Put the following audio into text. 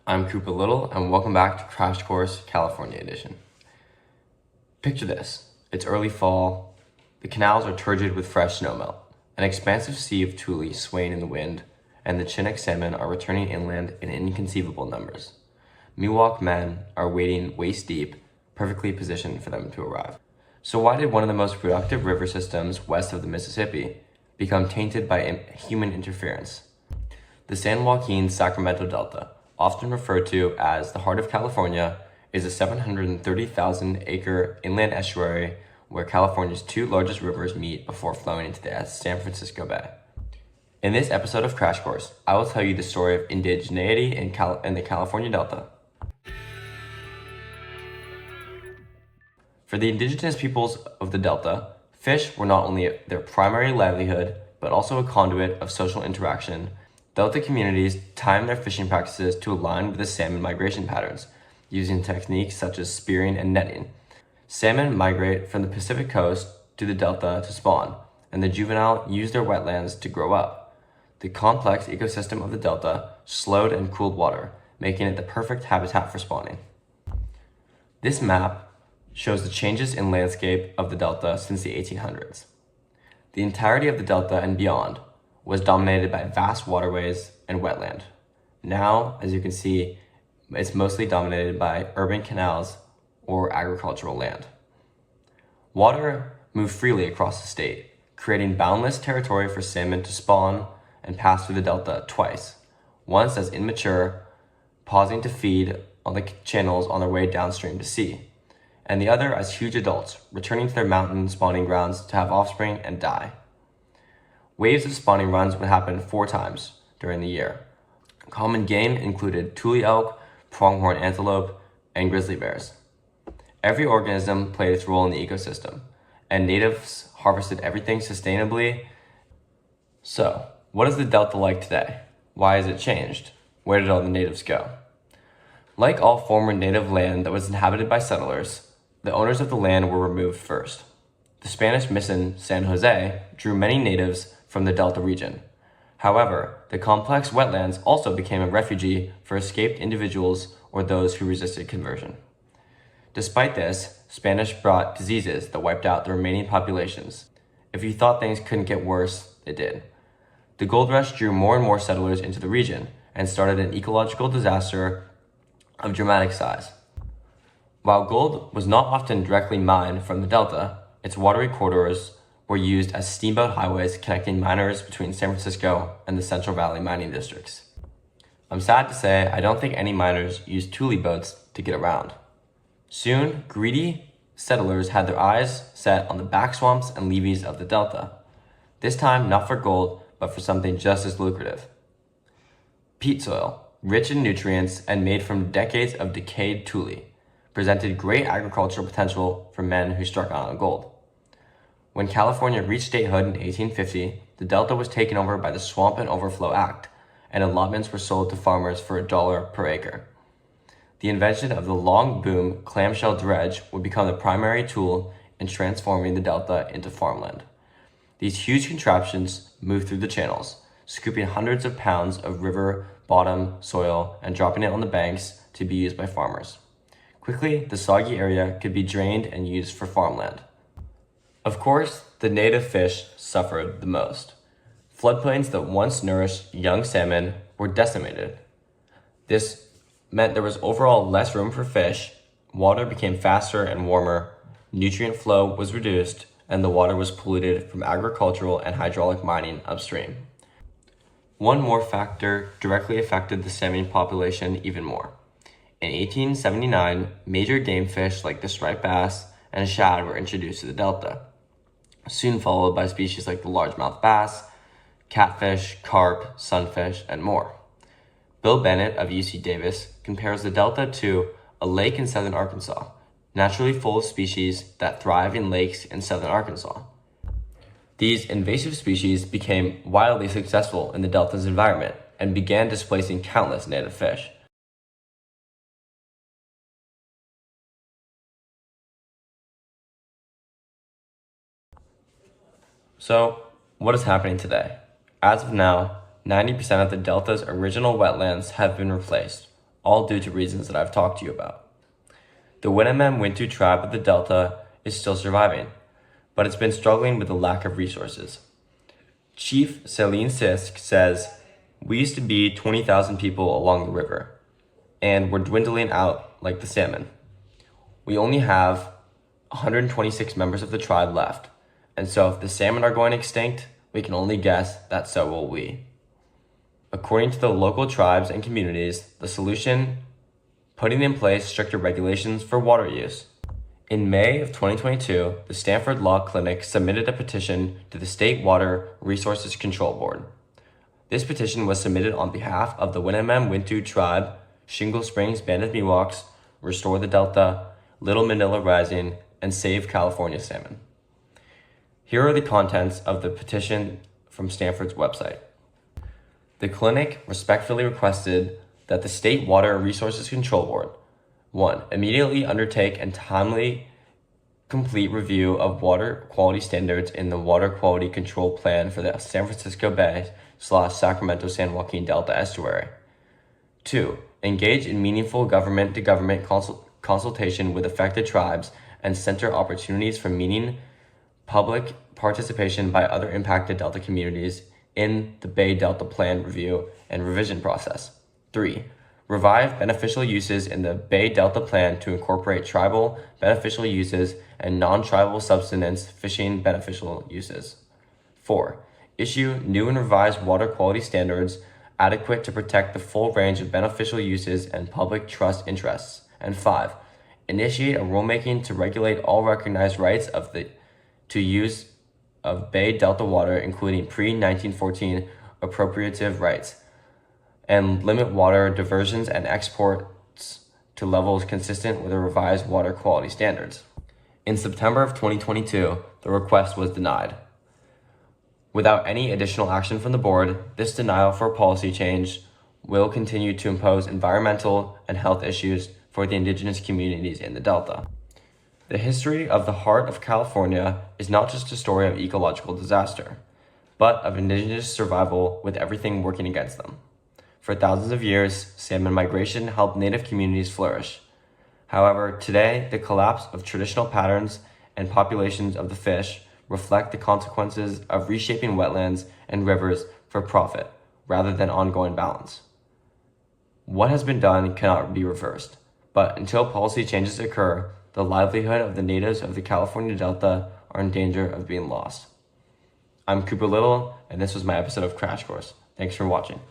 I'm Cooper Little, and welcome back to Crash Course California Edition. Picture this. It's early fall. The canals are turgid with fresh snowmelt. An expansive sea of tule swaying in the wind, and the Chinook salmon are returning inland in inconceivable numbers. Miwok men are wading waist deep, perfectly positioned for them to arrive. So why did one of the most productive river systems west of the Mississippi become tainted by human interference? The San Joaquin-Sacramento Delta, often referred to as the heart of California, is a 730,000-acre inland estuary where California's two largest rivers meet before flowing into the San Francisco Bay. In this episode of Crash Course, I will tell you the story of indigeneity in the California Delta. For the indigenous peoples of the Delta, fish were not only their primary livelihood, but also a conduit of social interaction. Delta communities timed their fishing practices to align with the salmon migration patterns, using techniques such as spearing and netting. Salmon migrate from the Pacific coast to the Delta to spawn, and the juvenile use their wetlands to grow up. The complex ecosystem of the Delta slowed and cooled water, making it the perfect habitat for spawning. This map shows the changes in landscape of the Delta since the 1800s. The entirety of the Delta and beyond was dominated by vast waterways and wetland. Now, as you can see, it's mostly dominated by urban canals or agricultural land. Water moved freely across the state, creating boundless territory for salmon to spawn and pass through the Delta twice, once as immature, pausing to feed on the channels on their way downstream to sea, and the other as huge adults, returning to their mountain spawning grounds to have offspring and die. Waves of spawning runs would happen 4 times during the year. Common game included tule elk, pronghorn antelope, and grizzly bears. Every organism played its role in the ecosystem, and natives harvested everything sustainably. So, what is the Delta like today? Why has it changed? Where did all the natives go? Like all former native land that was inhabited by settlers, the owners of the land were removed first. The Spanish mission San Jose drew many natives from the Delta region. However, the complex wetlands also became a refuge for escaped individuals or those who resisted conversion. Despite this, Spanish brought diseases that wiped out the remaining populations. If you thought things couldn't get worse, it did. The gold rush drew more and more settlers into the region and started an ecological disaster of dramatic size. While gold was not often directly mined from the Delta, its watery corridors were used as steamboat highways connecting miners between San Francisco and the Central Valley mining districts. I'm sad to say I don't think any miners used tule boats to get around. Soon, greedy settlers had their eyes set on the back swamps and levees of the Delta. This time, not for gold, but for something just as lucrative. Peat soil, rich in nutrients and made from decades of decayed tule, presented great agricultural potential for men who struck out on gold. When California reached statehood in 1850, the Delta was taken over by the Swamp and Overflow Act, and allotments were sold to farmers for $1 per acre. The invention of the long boom clamshell dredge would become the primary tool in transforming the Delta into farmland. These huge contraptions moved through the channels, scooping hundreds of pounds of river bottom soil and dropping it on the banks to be used by farmers. Quickly, the soggy area could be drained and used for farmland. Of course, the native fish suffered the most. Floodplains that once nourished young salmon were decimated. This meant there was overall less room for fish, water became faster and warmer, nutrient flow was reduced, and the water was polluted from agricultural and hydraulic mining upstream. One more factor directly affected the salmon population even more. In 1879, major game fish like the striped bass and shad were introduced to the Delta, soon followed by species like the largemouth bass, catfish, carp, sunfish, and more. Bill Bennett of UC Davis compares the Delta to a lake in southern Arkansas, naturally full of species that thrive in lakes in southern Arkansas. These invasive species became wildly successful in the Delta's environment and began displacing countless native fish. So, what is happening today? As of now, 90% of the Delta's original wetlands have been replaced, all due to reasons that I've talked to you about. The NatAm Wintu tribe of the Delta is still surviving, but it's been struggling with the lack of resources. Chief Celine Sisk says, "We used to be 20,000 people along the river, and we're dwindling out like the salmon. We only have 126 members of the tribe left, and so if the salmon are going extinct, we can only guess that so will we." According to the local tribes and communities, the solution, putting in place stricter regulations for water use. In May of 2022, the Stanford Law Clinic submitted a petition to the State Water Resources Control Board. This petition was submitted on behalf of the NatAm Wintu tribe, Shingle Springs Band of Miwoks, Restore the Delta, Little Manila Rising, and Save California Salmon. Here are the contents of the petition from Stanford's website. The clinic respectfully requested that the State Water Resources Control Board, 1. Immediately undertake and timely complete review of water quality standards in the Water Quality Control Plan for the San Francisco Bay/Sacramento San Joaquin Delta Estuary. 2. Engage in meaningful government-to-government consultation with affected tribes and center opportunities for meeting public participation by other impacted Delta communities in the Bay Delta Plan review and revision process. 3. Revive beneficial uses in the Bay Delta Plan to incorporate tribal beneficial uses and non-tribal subsistence fishing beneficial uses. 4. Issue new and revised water quality standards adequate to protect the full range of beneficial uses and public trust interests. And 5. Initiate a rulemaking to regulate all recognized rights to use of Bay Delta water, including pre-1914 appropriative rights, and limit water diversions and exports to levels consistent with the revised water quality standards. In September of 2022, the request was denied. Without any additional action from the board, this denial for policy change will continue to impose environmental and health issues for the indigenous communities in the Delta. The history of the heart of California is not just a story of ecological disaster, but of indigenous survival with everything working against them. For thousands of years, salmon migration helped native communities flourish. However, today, the collapse of traditional patterns and populations of the fish reflect the consequences of reshaping wetlands and rivers for profit rather than ongoing balance. What has been done cannot be reversed, but until policy changes occur, the livelihood of the natives of the California Delta are in danger of being lost. I'm Cooper Little, and this was my episode of Crash Course. Thanks for watching.